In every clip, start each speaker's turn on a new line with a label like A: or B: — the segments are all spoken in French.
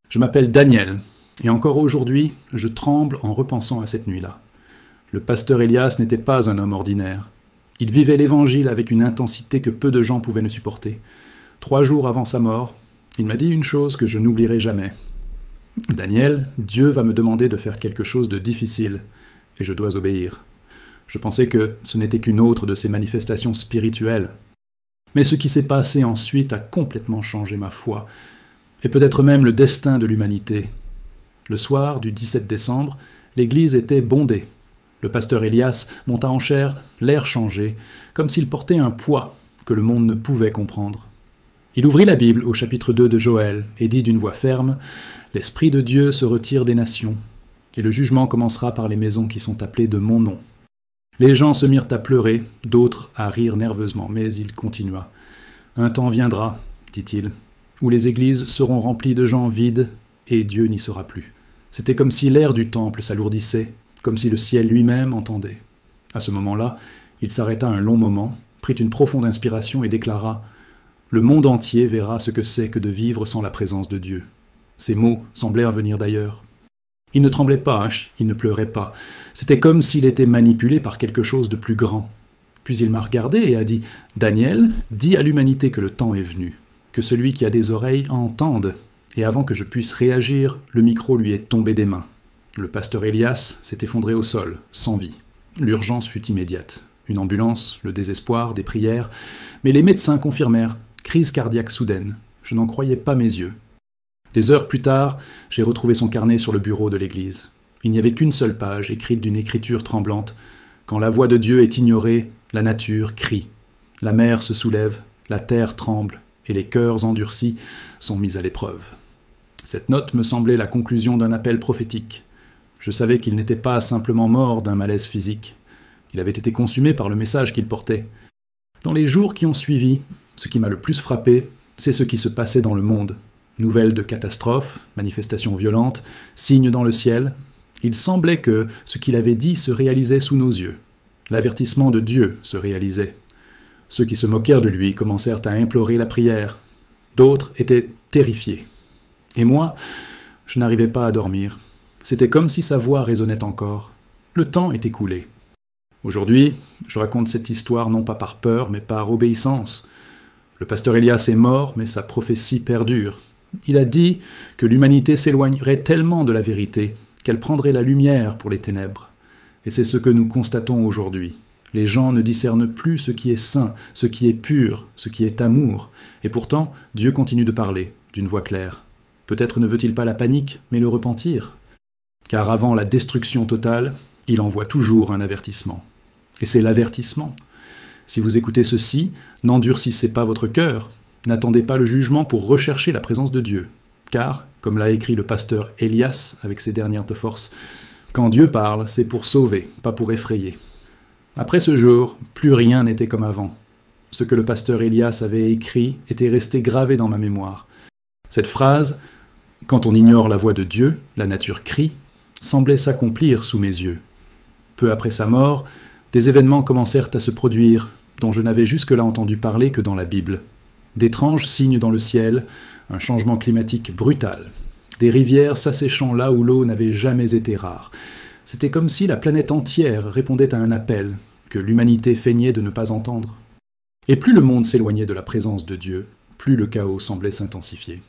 A: Je m'appelle Daniel, et encore aujourd'hui, je tremble en repensant à cette nuit-là. Le pasteur Elias n'était pas un homme ordinaire. Il vivait l'Évangile avec une intensité que peu de gens pouvaient ne supporter. 3 jours avant sa mort, il m'a dit une chose que je n'oublierai jamais. « Daniel, Dieu va me demander de faire quelque chose de difficile, et je dois obéir. » Je pensais que ce n'était qu'une autre de ces manifestations spirituelles. Mais ce qui s'est passé ensuite a complètement changé ma foi, et peut-être même le destin de l'humanité. Le soir du 17 décembre, l'église était bondée. Le pasteur Elias monta en chair, l'air changé, comme s'il portait un poids que le monde ne pouvait comprendre. Il ouvrit la Bible au chapitre 2 de Joël et dit d'une voix ferme « L'Esprit de Dieu se retire des nations, et le jugement commencera par les maisons qui sont appelées de mon nom. » Les gens se mirent à pleurer, d'autres à rire nerveusement, mais il continua. « Un temps viendra, dit-il, où les églises seront remplies de gens vides et Dieu n'y sera plus. » C'était comme si l'air du temple s'alourdissait, comme si le ciel lui-même entendait. À ce moment-là, il s'arrêta un long moment, prit une profonde inspiration et déclara « Le monde entier verra ce que c'est que de vivre sans la présence de Dieu. » Ces mots semblaient venir d'ailleurs. Il ne tremblait pas, il ne pleurait pas. C'était comme s'il était manipulé par quelque chose de plus grand. Puis il m'a regardé et a dit « Daniel, dis à l'humanité que le temps est venu, que celui qui a des oreilles entende. » Et avant que je puisse réagir, le micro lui est tombé des mains. Le pasteur Elias s'est effondré au sol, sans vie. L'urgence fut immédiate. Une ambulance, le désespoir, des prières. Mais les médecins confirmèrent « crise cardiaque soudaine ». Je n'en croyais pas mes yeux. Des heures plus tard, j'ai retrouvé son carnet sur le bureau de l'église. Il n'y avait qu'une seule page, écrite d'une écriture tremblante. Quand la voix de Dieu est ignorée, la nature crie. La mer se soulève, la terre tremble, et les cœurs endurcis sont mis à l'épreuve. Cette note me semblait la conclusion d'un appel prophétique. Je savais qu'il n'était pas simplement mort d'un malaise physique. Il avait été consumé par le message qu'il portait. Dans les jours qui ont suivi, ce qui m'a le plus frappé, c'est ce qui se passait dans le monde. Nouvelles de catastrophes, manifestations violentes, signes dans le ciel. Il semblait que ce qu'il avait dit se réalisait sous nos yeux. L'avertissement de Dieu se réalisait. Ceux qui se moquèrent de lui commencèrent à implorer la prière. D'autres étaient terrifiés. Et moi, je n'arrivais pas à dormir. C'était comme si sa voix résonnait encore. Le temps est écoulé. Aujourd'hui, je raconte cette histoire non pas par peur, mais par obéissance. Le pasteur Elias est mort, mais sa prophétie perdure. Il a dit que l'humanité s'éloignerait tellement de la vérité qu'elle prendrait la lumière pour les ténèbres. Et c'est ce que nous constatons aujourd'hui. Les gens ne discernent plus ce qui est saint, ce qui est pur, ce qui est amour. Et pourtant, Dieu continue de parler, d'une voix claire. Peut-être ne veut-il pas la panique, mais le repentir. Car avant la destruction totale, il envoie toujours un avertissement. Et c'est l'avertissement. Si vous écoutez ceci, n'endurcissez pas votre cœur. N'attendez pas le jugement pour rechercher la présence de Dieu. Car, comme l'a écrit le pasteur Elias avec ses dernières forces, quand Dieu parle, c'est pour sauver, pas pour effrayer. Après ce jour, plus rien n'était comme avant. Ce que le pasteur Elias avait écrit était resté gravé dans ma mémoire. Cette phrase « Quand on ignore la voix de Dieu, la nature crie » semblait s'accomplir sous mes yeux. Peu après sa mort, des événements commencèrent à se produire, dont je n'avais jusque-là entendu parler que dans la Bible. D'étranges signes dans le ciel, un changement climatique brutal, des rivières s'asséchant là où l'eau n'avait jamais été rare. C'était comme si la planète entière répondait à un appel que l'humanité feignait de ne pas entendre. Et plus le monde s'éloignait de la présence de Dieu, plus le chaos semblait s'intensifier.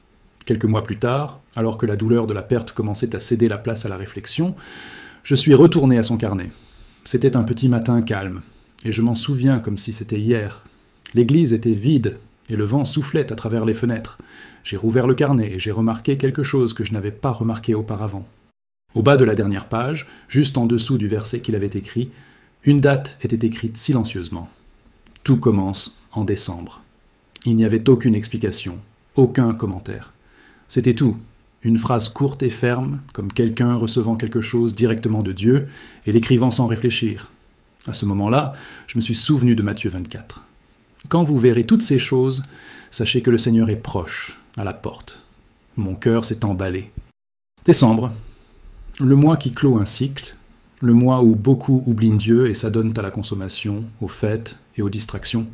A: Quelques mois plus tard, alors que la douleur de la perte commençait à céder la place à la réflexion, je suis retourné à son carnet. C'était un petit matin calme, et je m'en souviens comme si c'était hier. L'église était vide, et le vent soufflait à travers les fenêtres. J'ai rouvert le carnet et j'ai remarqué quelque chose que je n'avais pas remarqué auparavant. Au bas de la dernière page, juste en dessous du verset qu'il avait écrit, une date était écrite silencieusement. Tout commence en décembre. Il n'y avait aucune explication, aucun commentaire. C'était tout, une phrase courte et ferme, comme quelqu'un recevant quelque chose directement de Dieu et l'écrivant sans réfléchir. À ce moment-là, je me suis souvenu de Matthieu 24. Quand vous verrez toutes ces choses, sachez que le Seigneur est proche, à la porte. Mon cœur s'est emballé. Décembre, le mois qui clôt un cycle, le mois où beaucoup oublient Dieu et s'adonnent à la consommation, aux fêtes et aux distractions.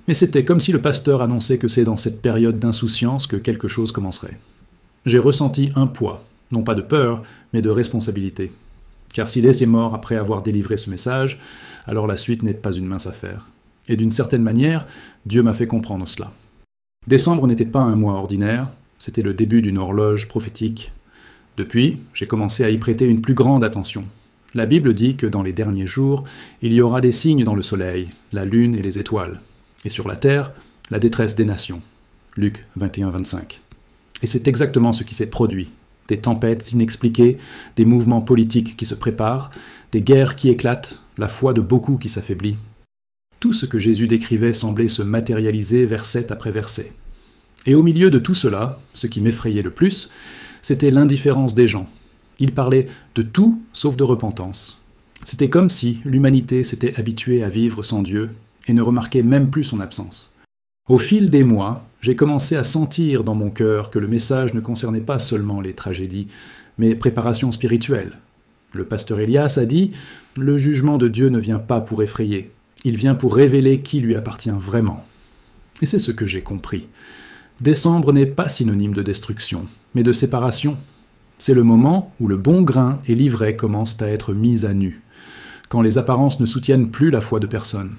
A: Mais c'était comme si le pasteur annonçait que c'est dans cette période d'insouciance que quelque chose commencerait. j'ai ressenti un poids, non pas de peur, mais de responsabilité. Car s'il est mort après avoir délivré ce message, alors la suite n'est pas une mince affaire. Et d'une certaine manière, Dieu m'a fait comprendre cela. Décembre n'était pas un mois ordinaire, c'était le début d'une horloge prophétique. Depuis, j'ai commencé à y prêter une plus grande attention. La Bible dit que dans les derniers jours, il y aura des signes dans le soleil, la lune et les étoiles, et sur la terre, la détresse des nations. Luc 21-25. Et c'est exactement ce qui s'est produit. Des tempêtes inexpliquées, des mouvements politiques qui se préparent, des guerres qui éclatent, la foi de beaucoup qui s'affaiblit. Tout ce que Jésus décrivait semblait se matérialiser verset après verset. Et au milieu de tout cela, ce qui m'effrayait le plus, c'était l'indifférence des gens. Ils parlaient de tout sauf de repentance. C'était comme si l'humanité s'était habituée à vivre sans Dieu et ne remarquait même plus son absence. Au fil des mois, j'ai commencé à sentir dans mon cœur que le message ne concernait pas seulement les tragédies, mais préparation spirituelle. Le pasteur Elias a dit « Le jugement de Dieu ne vient pas pour effrayer, il vient pour révéler qui lui appartient vraiment. » Et c'est ce que j'ai compris. Décembre n'est pas synonyme de destruction, mais de séparation. C'est le moment où le bon grain et l'ivraie commencent à être mis à nu, quand les apparences ne soutiennent plus la foi de personne.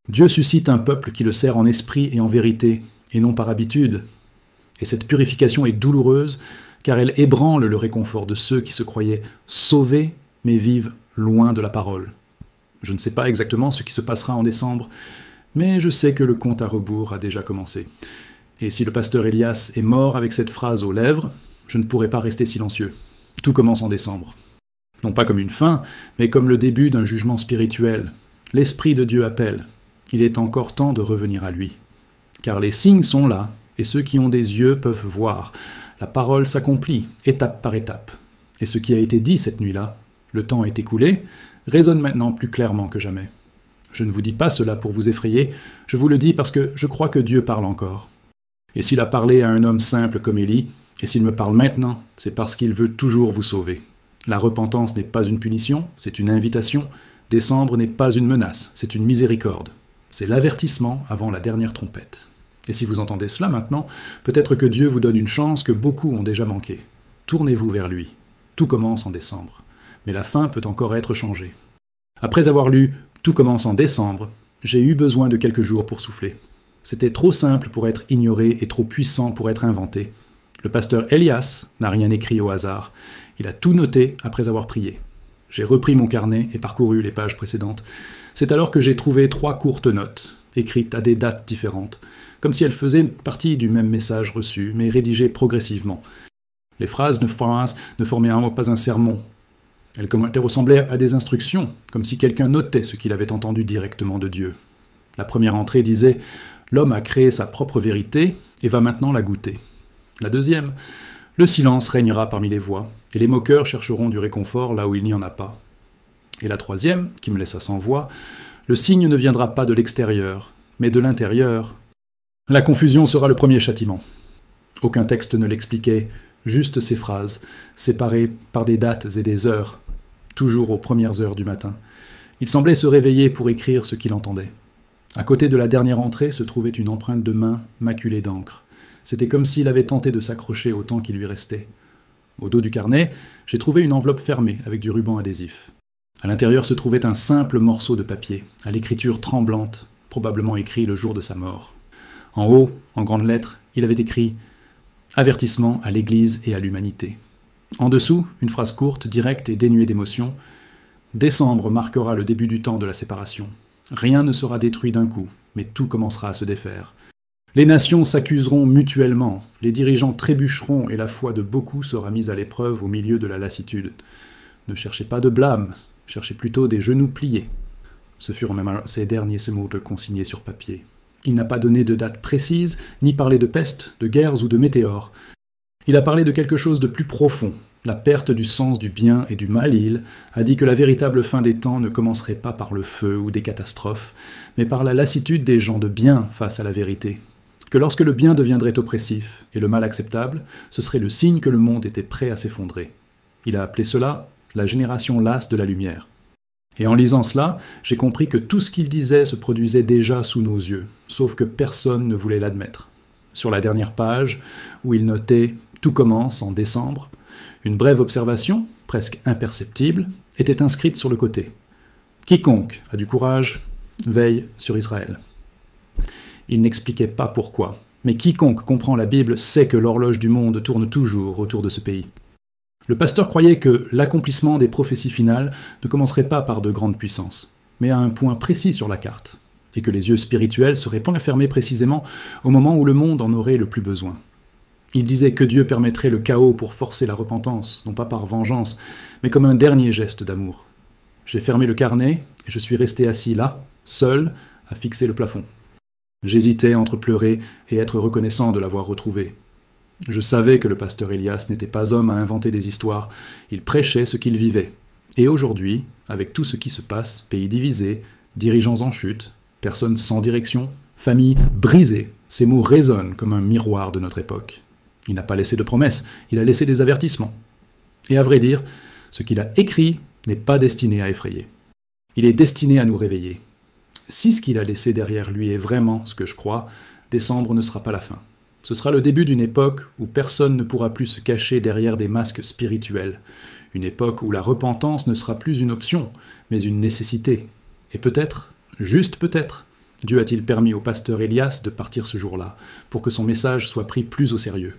A: Dieu suscite un peuple qui le sert en esprit et en vérité, et non par habitude. Et cette purification est douloureuse, car elle ébranle le réconfort de ceux qui se croyaient sauvés, mais vivent loin de la parole. Je ne sais pas exactement ce qui se passera en décembre, mais je sais que le compte à rebours a déjà commencé. Et si le pasteur Elias est mort avec cette phrase aux lèvres, je ne pourrai pas rester silencieux. Tout commence en décembre. Non pas comme une fin, mais comme le début d'un jugement spirituel. L'Esprit de Dieu appelle. Il est encore temps de revenir à lui. Car les signes sont là, et ceux qui ont des yeux peuvent voir. La parole s'accomplit, étape par étape. Et ce qui a été dit cette nuit-là, le temps est écoulé, résonne maintenant plus clairement que jamais. Je ne vous dis pas cela pour vous effrayer, je vous le dis parce que je crois que Dieu parle encore. Et s'il a parlé à un homme simple comme Élie, et s'il me parle maintenant, c'est parce qu'il veut toujours vous sauver. La repentance n'est pas une punition, c'est une invitation. Décembre n'est pas une menace, c'est une miséricorde. C'est l'avertissement avant la dernière trompette. Et si vous entendez cela maintenant, peut-être que Dieu vous donne une chance que beaucoup ont déjà manquée. Tournez-vous vers lui. Tout commence en décembre. Mais la fin peut encore être changée. Après avoir lu « Tout commence en décembre », j'ai eu besoin de quelques jours pour souffler. C'était trop simple pour être ignoré et trop puissant pour être inventé. Le pasteur Elias n'a rien écrit au hasard. Il a tout noté après avoir prié. J'ai repris mon carnet et parcouru les pages précédentes. C'est alors que j'ai trouvé 3 courtes notes, écrites à des dates différentes, comme si elles faisaient partie du même message reçu, mais rédigées progressivement. Les phrases ne formaient pas un sermon. Elles ressemblaient à des instructions, comme si quelqu'un notait ce qu'il avait entendu directement de Dieu. La première entrée disait « L'homme a créé sa propre vérité et va maintenant la goûter ». La deuxième « Le silence régnera parmi les voix, et les moqueurs chercheront du réconfort là où il n'y en a pas ». Et la troisième, qui me laissa sans voix, le signe ne viendra pas de l'extérieur, mais de l'intérieur. La confusion sera le premier châtiment. Aucun texte ne l'expliquait, juste ces phrases, séparées par des dates et des heures, toujours aux premières heures du matin. Il semblait se réveiller pour écrire ce qu'il entendait. À côté de la dernière entrée se trouvait une empreinte de main maculée d'encre. C'était comme s'il avait tenté de s'accrocher au temps qui lui restait. Au dos du carnet, j'ai trouvé une enveloppe fermée avec du ruban adhésif. À l'intérieur se trouvait un simple morceau de papier, à l'écriture tremblante, probablement écrit le jour de sa mort. En haut, en grandes lettres, il avait écrit « Avertissement à l'Église et à l'humanité ». En dessous, une phrase courte, directe et dénuée d'émotion. « Décembre marquera le début du temps de la séparation. Rien ne sera détruit d'un coup, mais tout commencera à se défaire. Les nations s'accuseront mutuellement, les dirigeants trébucheront et la foi de beaucoup sera mise à l'épreuve au milieu de la lassitude. Ne cherchez pas de blâme, cherchez plutôt des genoux pliés. » Ce furent même ces derniers mots consignés sur papier. Il n'a pas donné de date précise, ni parlé de peste, de guerres ou de météores. Il a parlé de quelque chose de plus profond, la perte du sens du bien et du mal. Il a dit que la véritable fin des temps ne commencerait pas par le feu ou des catastrophes, mais par la lassitude des gens de bien face à la vérité. Que lorsque le bien deviendrait oppressif et le mal acceptable, ce serait le signe que le monde était prêt à s'effondrer. Il a appelé cela la génération lasse de la lumière. Et en lisant cela, j'ai compris que tout ce qu'il disait se produisait déjà sous nos yeux, sauf que personne ne voulait l'admettre. Sur la dernière page, où il notait Tout commence en décembre. Une brève observation, presque imperceptible, était inscrite sur le côté. Quiconque a du courage veille sur Israël. Il n'expliquait pas pourquoi, mais quiconque comprend la Bible sait que l'horloge du monde tourne toujours autour de ce pays. Le pasteur croyait que l'accomplissement des prophéties finales ne commencerait pas par de grandes puissances, mais à un point précis sur la carte, et que les yeux spirituels seraient fermés précisément au moment où le monde en aurait le plus besoin. Il disait que Dieu permettrait le chaos pour forcer la repentance, non pas par vengeance, mais comme un dernier geste d'amour. J'ai fermé le carnet et je suis resté assis là, seul, à fixer le plafond. J'hésitais entre pleurer et être reconnaissant de l'avoir retrouvé. Je savais que le pasteur Elias n'était pas homme à inventer des histoires, il prêchait ce qu'il vivait. Et aujourd'hui, avec tout ce qui se passe, pays divisé, dirigeants en chute, personnes sans direction, familles brisées, ces mots résonnent comme un miroir de notre époque. Il n'a pas laissé de promesses, il a laissé des avertissements. Et à vrai dire, ce qu'il a écrit n'est pas destiné à effrayer. Il est destiné à nous réveiller. Si ce qu'il a laissé derrière lui est vraiment ce que je crois, décembre ne sera pas la fin. Ce sera le début d'une époque où personne ne pourra plus se cacher derrière des masques spirituels. Une époque où la repentance ne sera plus une option, mais une nécessité. Et peut-être, juste peut-être, Dieu a-t-il permis au pasteur Elias de partir ce jour-là, pour que son message soit pris plus au sérieux.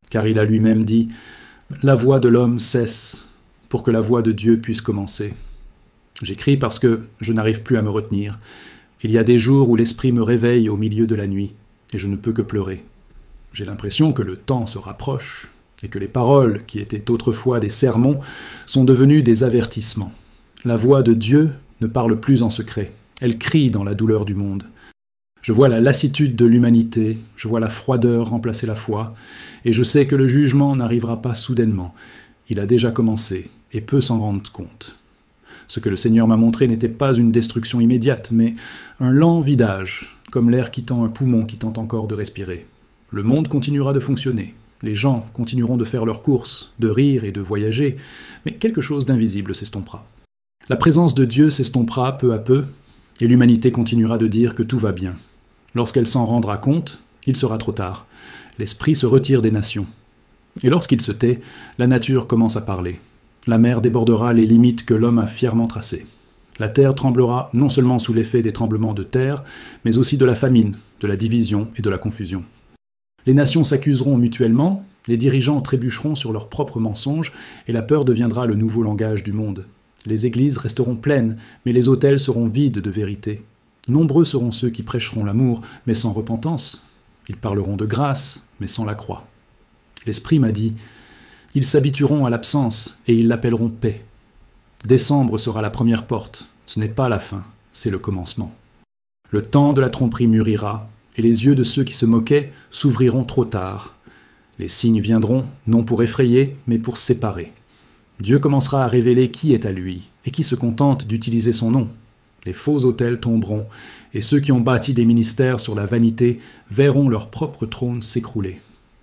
A: Car il a lui-même dit « La voix de l'homme cesse, pour que la voix de Dieu puisse commencer. » J'écris parce que je n'arrive plus à me retenir. Il y a des jours où l'esprit me réveille au milieu de la nuit, et je ne peux que pleurer. J'ai l'impression que le temps se rapproche, et que les paroles, qui étaient autrefois des sermons, sont devenues des avertissements. La voix de Dieu ne parle plus en secret, elle crie dans la douleur du monde. Je vois la lassitude de l'humanité, je vois la froideur remplacer la foi, et je sais que le jugement n'arrivera pas soudainement. Il a déjà commencé, et peut s'en rendre compte. Ce que le Seigneur m'a montré n'était pas une destruction immédiate, mais un lent vidage, comme l'air quittant un poumon qui tente encore de respirer. Le monde continuera de fonctionner, les gens continueront de faire leurs courses, de rire et de voyager, mais quelque chose d'invisible s'estompera. La présence de Dieu s'estompera peu à peu, et l'humanité continuera de dire que tout va bien. Lorsqu'elle s'en rendra compte, il sera trop tard. L'esprit se retire des nations. Et lorsqu'il se tait, la nature commence à parler. La mer débordera les limites que l'homme a fièrement tracées. La terre tremblera non seulement sous l'effet des tremblements de terre, mais aussi de la famine, de la division et de la confusion. Les nations s'accuseront mutuellement, les dirigeants trébucheront sur leurs propres mensonges, et la peur deviendra le nouveau langage du monde. Les églises resteront pleines, mais les autels seront vides de vérité. Nombreux seront ceux qui prêcheront l'amour, mais sans repentance. Ils parleront de grâce, mais sans la croix. L'Esprit m'a dit « Ils s'habitueront à l'absence, et ils l'appelleront paix. » Décembre sera la première porte. Ce n'est pas la fin, c'est le commencement. Le temps de la tromperie mûrira, et les yeux de ceux qui se moquaient s'ouvriront trop tard. Les signes viendront, non pour effrayer, mais pour séparer. Dieu commencera à révéler qui est à lui, et qui se contente d'utiliser son nom. Les faux autels tomberont, et ceux qui ont bâti des ministères sur la vanité verront leur propre trône s'écrouler.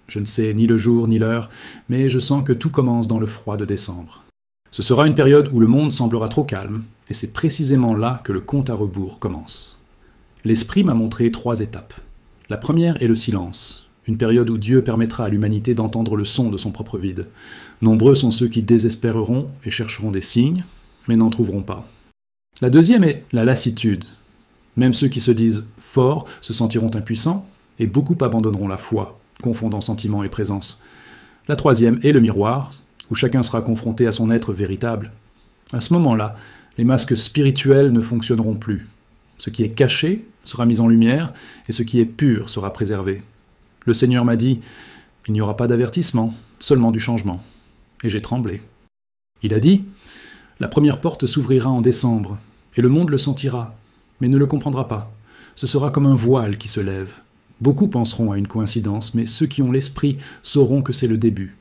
A: Je ne sais ni le jour ni l'heure, mais je sens que tout commence dans le froid de décembre. Ce sera une période où le monde semblera trop calme, et c'est précisément là que le compte à rebours commence. L'Esprit m'a montré 3 étapes. La première est le silence, une période où Dieu permettra à l'humanité d'entendre le son de son propre vide. Nombreux sont ceux qui désespéreront et chercheront des signes, mais n'en trouveront pas. La deuxième est la lassitude. Même ceux qui se disent forts se sentiront impuissants, et beaucoup abandonneront la foi, confondant sentiment et présence. La troisième est le miroir, où chacun sera confronté à son être véritable. À ce moment-là, les masques spirituels ne fonctionneront plus. Ce qui est caché sera mis en lumière, et ce qui est pur sera préservé. Le Seigneur m'a dit « Il n'y aura pas d'avertissement, seulement du changement. » Et j'ai tremblé. Il a dit « La première porte s'ouvrira en décembre, et le monde le sentira, mais ne le comprendra pas. Ce sera comme un voile qui se lève. Beaucoup penseront à une coïncidence, mais ceux qui ont l'esprit sauront que c'est le début.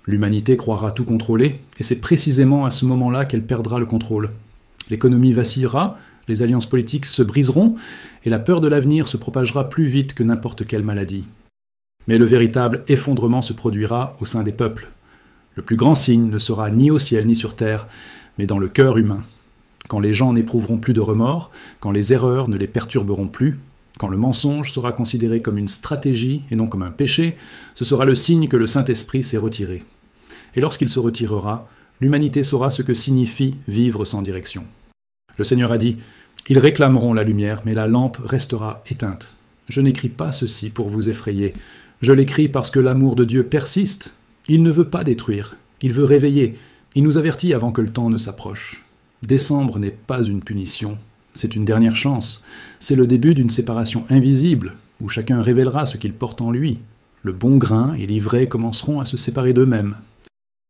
A: L'humanité croira tout contrôler, et c'est précisément à ce moment-là qu'elle perdra le contrôle. L'économie vacillera, les alliances politiques se briseront, et la peur de l'avenir se propagera plus vite que n'importe quelle maladie. Mais le véritable effondrement se produira au sein des peuples. Le plus grand signe ne sera ni au ciel ni sur terre, mais dans le cœur humain. Quand les gens n'éprouveront plus de remords, quand les erreurs ne les perturberont plus, Quand le mensonge sera considéré comme une stratégie et non comme un péché, ce sera le signe que le Saint-Esprit s'est retiré. Et lorsqu'il se retirera, l'humanité saura ce que signifie vivre sans direction. Le Seigneur a dit « Ils réclameront la lumière, mais la lampe restera éteinte. Je n'écris pas ceci pour vous effrayer. Je l'écris parce que l'amour de Dieu persiste. Il ne veut pas détruire, il veut réveiller. Il nous avertit avant que le temps ne s'approche. Décembre n'est pas une punition. C'est une dernière chance. C'est le début d'une séparation invisible, où chacun révélera ce qu'il porte en lui. Le bon grain et l'ivraie commenceront à se séparer d'eux-mêmes.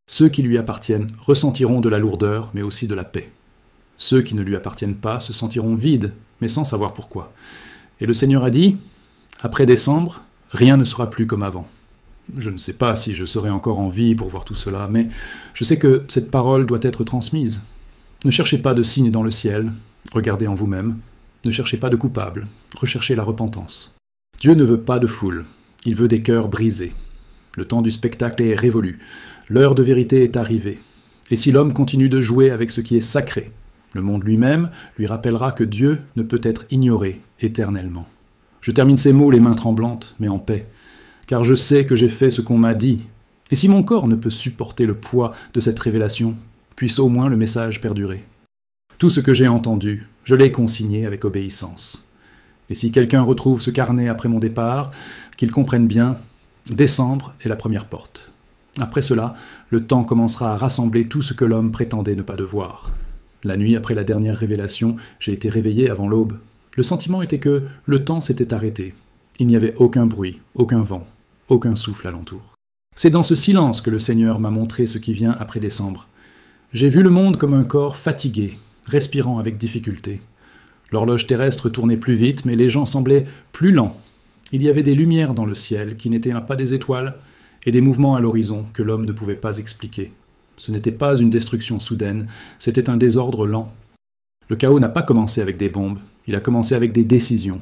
A: Ceux qui lui appartiennent ressentiront de la lourdeur, mais aussi de la paix. Ceux qui ne lui appartiennent pas se sentiront vides, mais sans savoir pourquoi. Et le Seigneur a dit, après décembre, rien ne sera plus comme avant. Je ne sais pas si je serai encore en vie pour voir tout cela, mais je sais que cette parole doit être transmise. Ne cherchez pas de signes dans le ciel, regardez en vous-même. Ne cherchez pas de coupable, recherchez la repentance. Dieu ne veut pas de foule, il veut des cœurs brisés. Le temps du spectacle est révolu, l'heure de vérité est arrivée. Et si l'homme continue de jouer avec ce qui est sacré, le monde lui-même lui rappellera que Dieu ne peut être ignoré éternellement. Je termine ces mots les mains tremblantes, mais en paix, car je sais que j'ai fait ce qu'on m'a dit. Et si mon corps ne peut supporter le poids de cette révélation, puisse au moins le message perdurer. Tout ce que j'ai entendu, je l'ai consigné avec obéissance. Et si quelqu'un retrouve ce carnet après mon départ, qu'il comprenne bien, décembre est la première porte. Après cela, le temps commencera à rassembler tout ce que l'homme prétendait ne pas devoir. La nuit après la dernière révélation, j'ai été réveillé avant l'aube. Le sentiment était que le temps s'était arrêté. Il n'y avait aucun bruit, aucun vent, aucun souffle alentour. C'est dans ce silence que le Seigneur m'a montré ce qui vient après décembre. J'ai vu le monde comme un corps fatigué, respirant avec difficulté. L'horloge terrestre tournait plus vite, mais les gens semblaient plus lents. Il y avait des lumières dans le ciel qui n'étaient pas des étoiles, et des mouvements à l'horizon que l'homme ne pouvait pas expliquer. Ce n'était pas une destruction soudaine, c'était un désordre lent. Le chaos n'a pas commencé avec des bombes, il a commencé avec des décisions.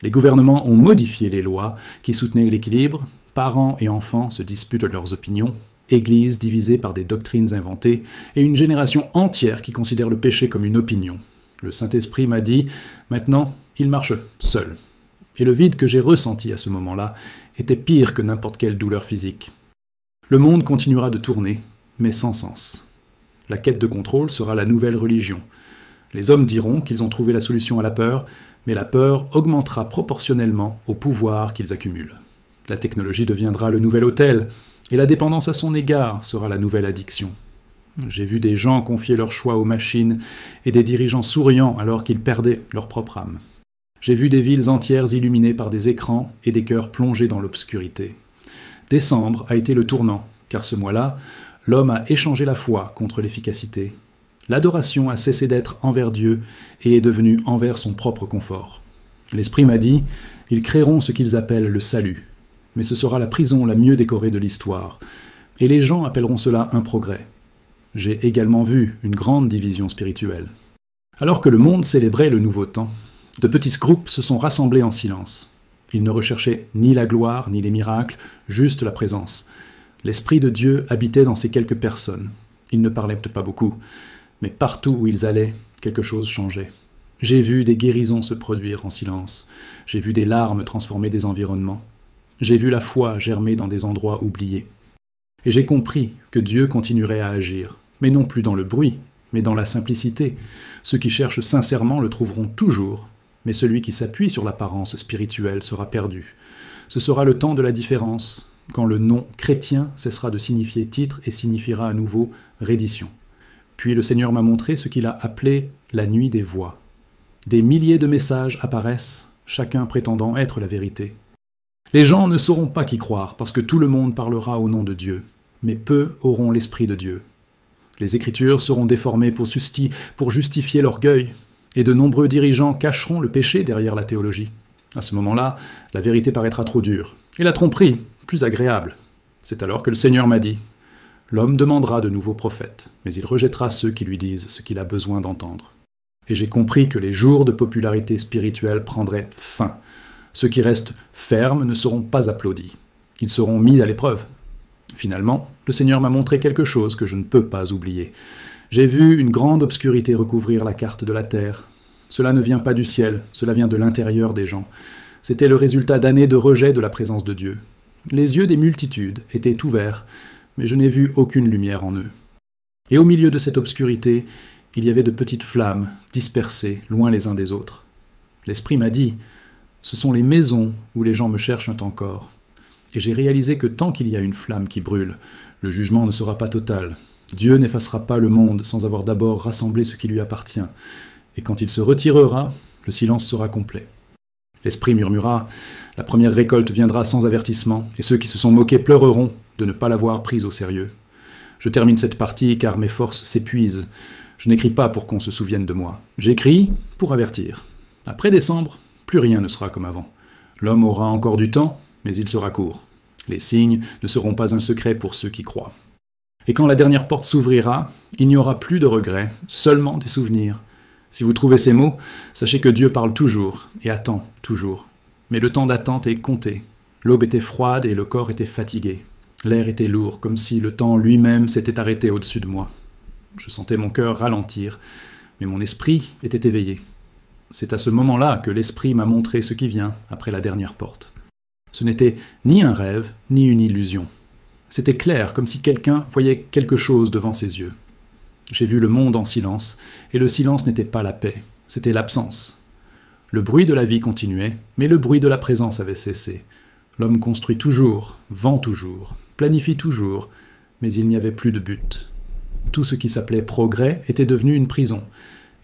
A: Les gouvernements ont modifié les lois qui soutenaient l'équilibre, parents et enfants se disputent leurs opinions, Église divisée par des doctrines inventées, et une génération entière qui considère le péché comme une opinion. Le Saint-Esprit m'a dit « Maintenant, il marche seul ». Et le vide que j'ai ressenti à ce moment-là était pire que n'importe quelle douleur physique. Le monde continuera de tourner, mais sans sens. La quête de contrôle sera la nouvelle religion. Les hommes diront qu'ils ont trouvé la solution à la peur, mais la peur augmentera proportionnellement au pouvoir qu'ils accumulent. La technologie deviendra le nouvel autel, et la dépendance à son égard sera la nouvelle addiction. J'ai vu des gens confier leur choix aux machines et des dirigeants souriants alors qu'ils perdaient leur propre âme. J'ai vu des villes entières illuminées par des écrans et des cœurs plongés dans l'obscurité. Décembre a été le tournant, car ce mois-là, l'homme a échangé la foi contre l'efficacité. L'adoration a cessé d'être envers Dieu et est devenue envers son propre confort. L'Esprit m'a dit, ils créeront ce qu'ils appellent le salut, mais ce sera la prison la mieux décorée de l'histoire, et les gens appelleront cela un progrès. J'ai également vu une grande division spirituelle. Alors que le monde célébrait le nouveau temps, de petits groupes se sont rassemblés en silence. Ils ne recherchaient ni la gloire, ni les miracles, juste la présence. L'Esprit de Dieu habitait dans ces quelques personnes. Ils ne parlaient pas beaucoup, mais partout où ils allaient, quelque chose changeait. J'ai vu des guérisons se produire en silence. J'ai vu des larmes transformer des environnements. J'ai vu la foi germer dans des endroits oubliés. Et j'ai compris que Dieu continuerait à agir, mais non plus dans le bruit, mais dans la simplicité. Ceux qui cherchent sincèrement le trouveront toujours, mais celui qui s'appuie sur l'apparence spirituelle sera perdu. Ce sera le temps de la différence, quand le nom chrétien cessera de signifier titre et signifiera à nouveau reddition. Puis le Seigneur m'a montré ce qu'il a appelé la nuit des voix. Des milliers de messages apparaissent, chacun prétendant être la vérité. Les gens ne sauront pas qui croire, parce que tout le monde parlera au nom de Dieu, mais peu auront l'Esprit de Dieu. Les Écritures seront déformées pour justifier l'orgueil, et de nombreux dirigeants cacheront le péché derrière la théologie. À ce moment-là, la vérité paraîtra trop dure, et la tromperie plus agréable. C'est alors que le Seigneur m'a dit « L'homme demandera de nouveaux prophètes, mais il rejettera ceux qui lui disent ce qu'il a besoin d'entendre. » Et j'ai compris que les jours de popularité spirituelle prendraient fin. Ceux qui restent fermes ne seront pas applaudis. Ils seront mis à l'épreuve. Finalement, le Seigneur m'a montré quelque chose que je ne peux pas oublier. J'ai vu une grande obscurité recouvrir la carte de la terre. Cela ne vient pas du ciel, cela vient de l'intérieur des gens. C'était le résultat d'années de rejet de la présence de Dieu. Les yeux des multitudes étaient ouverts, mais je n'ai vu aucune lumière en eux. Et au milieu de cette obscurité, il y avait de petites flammes dispersées, loin les uns des autres. L'Esprit m'a dit « Ce sont les maisons où les gens me cherchent encore. » Et j'ai réalisé que tant qu'il y a une flamme qui brûle, le jugement ne sera pas total. Dieu n'effacera pas le monde sans avoir d'abord rassemblé ce qui lui appartient. Et quand il se retirera, le silence sera complet. L'Esprit murmura « La première récolte viendra sans avertissement, et ceux qui se sont moqués pleureront de ne pas l'avoir prise au sérieux. Je termine cette partie car mes forces s'épuisent. Je n'écris pas pour qu'on se souvienne de moi. J'écris pour avertir. Après décembre, plus rien ne sera comme avant. L'homme aura encore du temps, mais il sera court. Les signes ne seront pas un secret pour ceux qui croient. Et quand la dernière porte s'ouvrira, il n'y aura plus de regrets, seulement des souvenirs. Si vous trouvez ces mots, sachez que Dieu parle toujours et attend toujours. Mais le temps d'attente est compté. L'aube était froide et le corps était fatigué. L'air était lourd, comme si le temps lui-même s'était arrêté au-dessus de moi. Je sentais mon cœur ralentir, mais mon esprit était éveillé. C'est à ce moment-là que l'esprit m'a montré ce qui vient après la dernière porte. Ce n'était ni un rêve, ni une illusion. C'était clair, comme si quelqu'un voyait quelque chose devant ses yeux. J'ai vu le monde en silence, et le silence n'était pas la paix, c'était l'absence. Le bruit de la vie continuait, mais le bruit de la présence avait cessé. L'homme construit toujours, vend toujours, planifie toujours, mais il n'y avait plus de but. Tout ce qui s'appelait progrès était devenu une prison,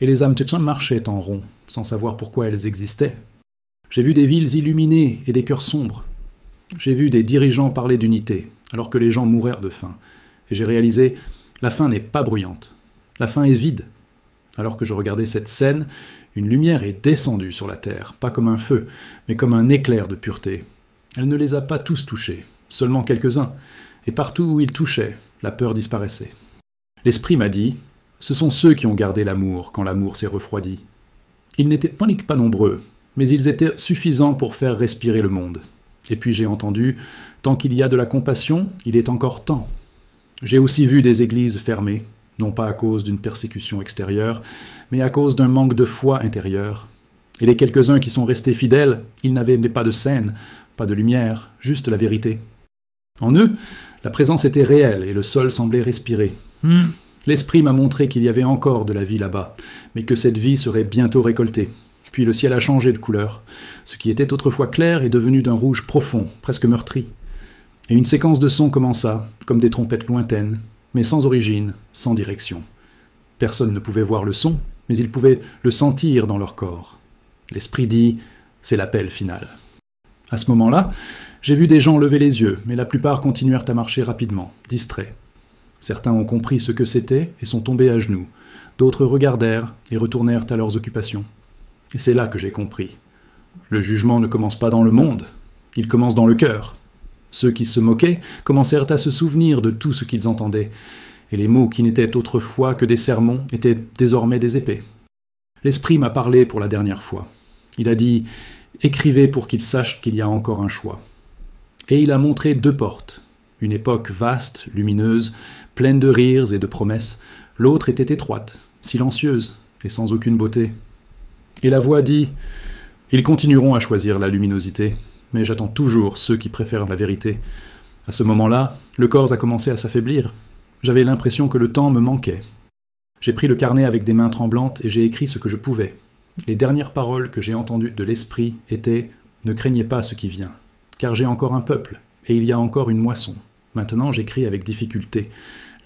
A: et les âmes tchétchènes marchaient en rond, sans savoir pourquoi elles existaient. J'ai vu des villes illuminées et des cœurs sombres. J'ai vu des dirigeants parler d'unité, alors que les gens mourraient de faim. Et j'ai réalisé, la faim n'est pas bruyante. La faim est vide. Alors que je regardais cette scène, une lumière est descendue sur la terre, pas comme un feu, mais comme un éclair de pureté. Elle ne les a pas tous touchés, seulement quelques-uns, et partout où ils touchaient, la peur disparaissait. L'Esprit m'a dit, ce sont ceux qui ont gardé l'amour quand l'amour s'est refroidi. Ils n'étaient pas nombreux, mais ils étaient suffisants pour faire respirer le monde. Et puis j'ai entendu, tant qu'il y a de la compassion, il est encore temps. J'ai aussi vu des églises fermées, non pas à cause d'une persécution extérieure, mais à cause d'un manque de foi intérieure. Et les quelques-uns qui sont restés fidèles, ils n'avaient pas de scène, pas de lumière, juste la vérité. En eux, la présence était réelle et le sol semblait respirer. L'Esprit m'a montré qu'il y avait encore de la vie là-bas, mais que cette vie serait bientôt récoltée. Puis le ciel a changé de couleur. Ce qui était autrefois clair est devenu d'un rouge profond, presque meurtri. Et une séquence de sons commença, comme des trompettes lointaines, mais sans origine, sans direction. Personne ne pouvait voir le son, mais ils pouvaient le sentir dans leur corps. L'Esprit dit « c'est l'appel final ». À ce moment-là, j'ai vu des gens lever les yeux, mais la plupart continuèrent à marcher rapidement, distraits. Certains ont compris ce que c'était et sont tombés à genoux. D'autres regardèrent et retournèrent à leurs occupations. Et c'est là que j'ai compris. Le jugement ne commence pas dans le monde, il commence dans le cœur. Ceux qui se moquaient commencèrent à se souvenir de tout ce qu'ils entendaient, et les mots qui n'étaient autrefois que des sermons étaient désormais des épées. L'Esprit m'a parlé pour la dernière fois. Il a dit « Écrivez pour qu'ils sachent qu'il y a encore un choix ». Et il a montré 2 portes. Une époque vaste, lumineuse, pleine de rires et de promesses. L'autre était étroite, silencieuse et sans aucune beauté. Et la voix dit « Ils continueront à choisir la luminosité, mais j'attends toujours ceux qui préfèrent la vérité. » À ce moment-là, le corps a commencé à s'affaiblir. J'avais l'impression que le temps me manquait. J'ai pris le carnet avec des mains tremblantes et j'ai écrit ce que je pouvais. Les dernières paroles que j'ai entendues de l'Esprit étaient « Ne craignez pas ce qui vient, car j'ai encore un peuple, et il y a encore une moisson. » Maintenant j'écris avec difficulté.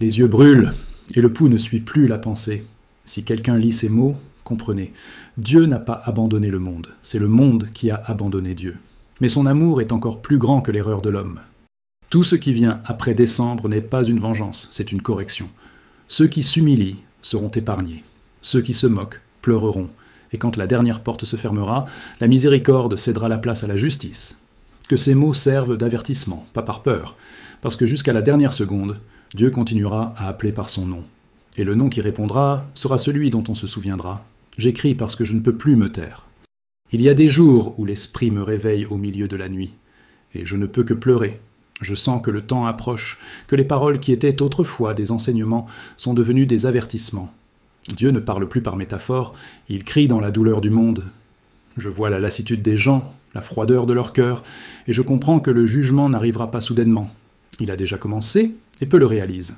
A: Les yeux brûlent, et le pouls ne suit plus la pensée. Si quelqu'un lit ces mots, comprenez, Dieu n'a pas abandonné le monde, c'est le monde qui a abandonné Dieu. Mais son amour est encore plus grand que l'erreur de l'homme. Tout ce qui vient après décembre n'est pas une vengeance, c'est une correction. Ceux qui s'humilient seront épargnés. Ceux qui se moquent pleureront. Et quand la dernière porte se fermera, la miséricorde cédera la place à la justice. Que ces mots servent d'avertissement, pas par peur, parce que jusqu'à la dernière seconde, Dieu continuera à appeler par son nom. Et le nom qui répondra sera celui dont on se souviendra. J'écris parce que je ne peux plus me taire. Il y a des jours où l'Esprit me réveille au milieu de la nuit, et je ne peux que pleurer. Je sens que le temps approche, que les paroles qui étaient autrefois des enseignements sont devenues des avertissements. Dieu ne parle plus par métaphore, il crie dans la douleur du monde. Je vois la lassitude des gens, la froideur de leur cœur, et je comprends que le jugement n'arrivera pas soudainement. Il a déjà commencé, et peu le réalise.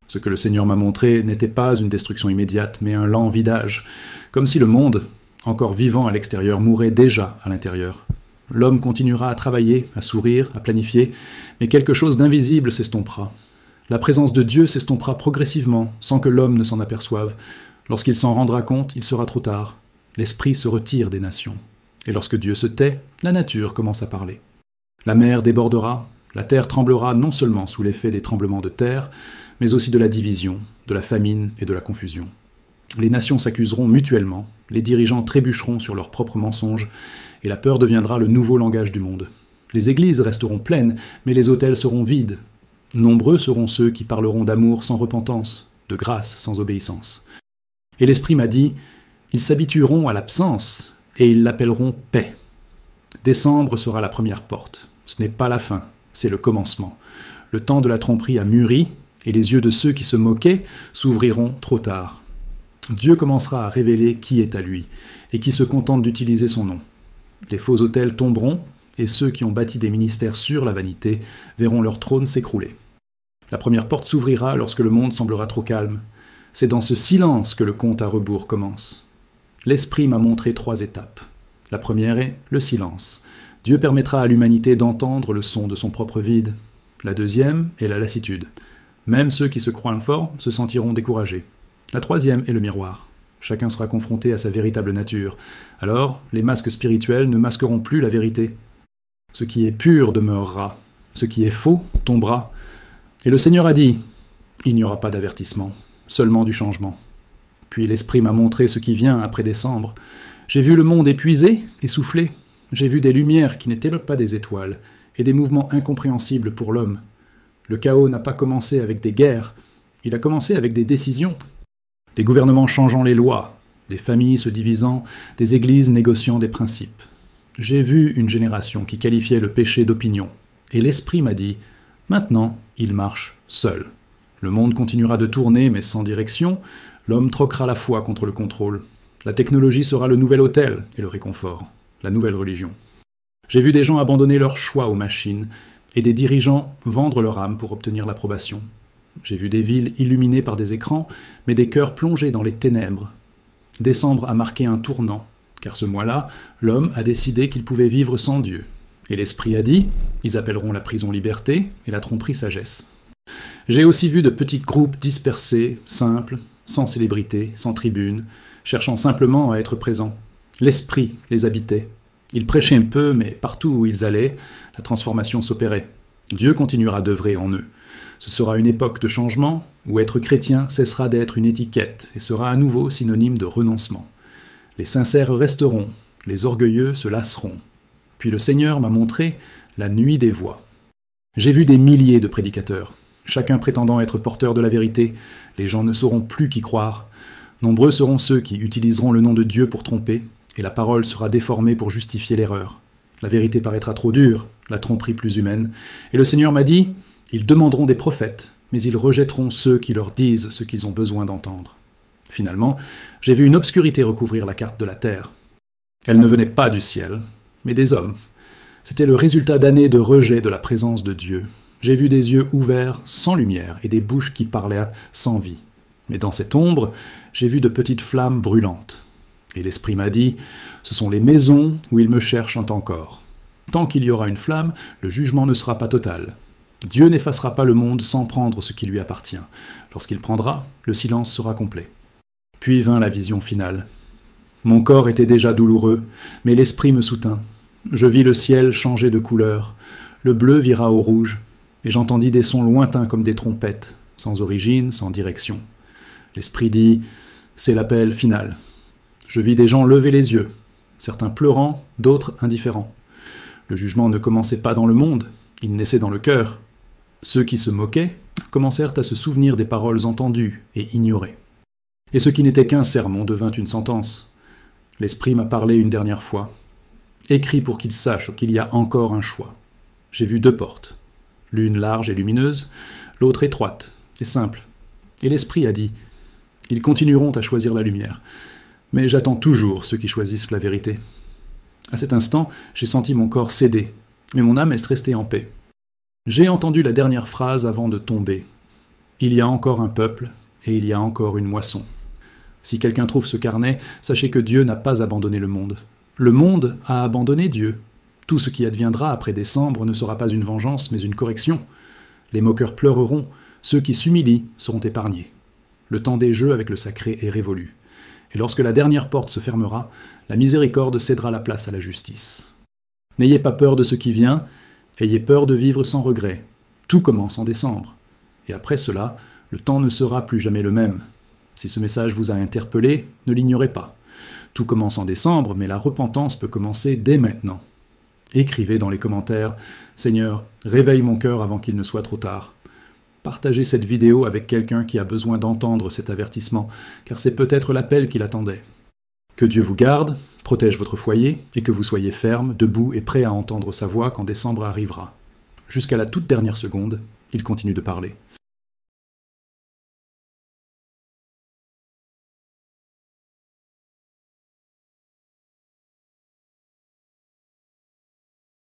A: Ce que le Seigneur m'a montré n'était pas une destruction immédiate, mais un lent vidage, comme si le monde, encore vivant à l'extérieur, mourait déjà à l'intérieur. L'homme continuera à travailler, à sourire, à planifier, mais quelque chose d'invisible s'estompera. La présence de Dieu s'estompera progressivement, sans que l'homme ne s'en aperçoive. Lorsqu'il s'en rendra compte, il sera trop tard. L'esprit se retire des nations. Et lorsque Dieu se tait, la nature commence à parler. La mer débordera, la terre tremblera non seulement sous l'effet des tremblements de terre, mais aussi de la division, de la famine et de la confusion. Les nations s'accuseront mutuellement, les dirigeants trébucheront sur leurs propres mensonges, et la peur deviendra le nouveau langage du monde. Les églises resteront pleines, mais les autels seront vides. Nombreux seront ceux qui parleront d'amour sans repentance, de grâce sans obéissance. Et l'Esprit m'a dit, ils s'habitueront à l'absence, et ils l'appelleront paix. Décembre sera la première porte. Ce n'est pas la fin, c'est le commencement. Le temps de la tromperie a mûri, et les yeux de ceux qui se moquaient s'ouvriront trop tard. Dieu commencera à révéler qui est à lui, et qui se contente d'utiliser son nom. Les faux autels tomberont, et ceux qui ont bâti des ministères sur la vanité verront leur trône s'écrouler. La première porte s'ouvrira lorsque le monde semblera trop calme. C'est dans ce silence que le compte à rebours commence. L'Esprit m'a montré 3 étapes. La première est le silence. Dieu permettra à l'humanité d'entendre le son de son propre vide. La deuxième est la lassitude. Même ceux qui se croient forts se sentiront découragés. La troisième est le miroir. Chacun sera confronté à sa véritable nature. Alors, les masques spirituels ne masqueront plus la vérité. Ce qui est pur demeurera. Ce qui est faux tombera. Et le Seigneur a dit, il n'y aura pas d'avertissement, seulement du changement. Puis l'Esprit m'a montré ce qui vient après décembre. J'ai vu le monde épuisé, essoufflé. J'ai vu des lumières qui n'étaient pas des étoiles, et des mouvements incompréhensibles pour l'homme. Le chaos n'a pas commencé avec des guerres, il a commencé avec des décisions. Des gouvernements changeant les lois, des familles se divisant, des églises négociant des principes. J'ai vu une génération qui qualifiait le péché d'opinion, et l'Esprit m'a dit, maintenant, il marche seul. Le monde continuera de tourner, mais sans direction, l'homme troquera la foi contre le contrôle. La technologie sera le nouvel autel et le réconfort, la nouvelle religion. J'ai vu des gens abandonner leur choix aux machines, et des dirigeants vendre leur âme pour obtenir l'approbation. J'ai vu des villes illuminées par des écrans, mais des cœurs plongés dans les ténèbres. Décembre a marqué un tournant, car ce mois-là, l'homme a décidé qu'il pouvait vivre sans Dieu. Et l'Esprit a dit, ils appelleront la prison liberté et la tromperie sagesse. J'ai aussi vu de petits groupes dispersés, simples, sans célébrité, sans tribune, cherchant simplement à être présents. L'Esprit les habitait. Ils prêchaient un peu, mais partout où ils allaient, la transformation s'opérait. Dieu continuera d'œuvrer en eux. Ce sera une époque de changement, où être chrétien cessera d'être une étiquette et sera à nouveau synonyme de renoncement. Les sincères resteront, les orgueilleux se lasseront. Puis le Seigneur m'a montré la nuit des voix. J'ai vu des milliers de prédicateurs, chacun prétendant être porteur de la vérité. Les gens ne sauront plus qui croire. Nombreux seront ceux qui utiliseront le nom de Dieu pour tromper, et la parole sera déformée pour justifier l'erreur. La vérité paraîtra trop dure, la tromperie plus humaine. Et le Seigneur m'a dit, ils demanderont des prophètes, mais ils rejetteront ceux qui leur disent ce qu'ils ont besoin d'entendre. Finalement, j'ai vu une obscurité recouvrir la carte de la terre. Elle ne venait pas du ciel, mais des hommes. C'était le résultat d'années de rejet de la présence de Dieu. J'ai vu des yeux ouverts sans lumière et des bouches qui parlaient sans vie. Mais dans cette ombre, j'ai vu de petites flammes brûlantes. Et l'Esprit m'a dit, ce sont les maisons où ils me cherchent encore. Tant qu'il y aura une flamme, le jugement ne sera pas total. Dieu n'effacera pas le monde sans prendre ce qui lui appartient. Lorsqu'il prendra, le silence sera complet. Puis vint la vision finale. Mon corps était déjà douloureux, mais l'Esprit me soutint. Je vis le ciel changer de couleur. Le bleu vira au rouge, et j'entendis des sons lointains comme des trompettes, sans origine, sans direction. L'Esprit dit, c'est l'appel final. Je vis des gens lever les yeux, certains pleurant, d'autres indifférents. Le jugement ne commençait pas dans le monde, il naissait dans le cœur. Ceux qui se moquaient commencèrent à se souvenir des paroles entendues et ignorées. Et ce qui n'était qu'un sermon devint une sentence. L'Esprit m'a parlé une dernière fois. Écris pour qu'ils sachent qu'il y a encore un choix. J'ai vu 2 portes, l'une large et lumineuse, l'autre étroite et simple. Et l'Esprit a dit, ils continueront à choisir la lumière, mais j'attends toujours ceux qui choisissent la vérité. À cet instant, j'ai senti mon corps céder, mais mon âme est restée en paix. J'ai entendu la dernière phrase avant de tomber. Il y a encore un peuple, et il y a encore une moisson. Si quelqu'un trouve ce carnet, sachez que Dieu n'a pas abandonné le monde. Le monde a abandonné Dieu. Tout ce qui adviendra après décembre ne sera pas une vengeance, mais une correction. Les moqueurs pleureront, ceux qui s'humilient seront épargnés. Le temps des jeux avec le sacré est révolu. Et lorsque la dernière porte se fermera, la miséricorde cédera la place à la justice. N'ayez pas peur de ce qui vient, ayez peur de vivre sans regret. Tout commence en décembre. Et après cela, le temps ne sera plus jamais le même. Si ce message vous a interpellé, ne l'ignorez pas. Tout commence en décembre, mais la repentance peut commencer dès maintenant. Écrivez dans les commentaires « Seigneur, réveille mon cœur avant qu'il ne soit trop tard ». Partagez cette vidéo avec quelqu'un qui a besoin d'entendre cet avertissement, car c'est peut-être l'appel qu'il attendait. Que Dieu vous garde, protège votre foyer, et que vous soyez ferme, debout et prêt à entendre sa voix quand décembre arrivera. Jusqu'à la toute dernière seconde, il continue de parler.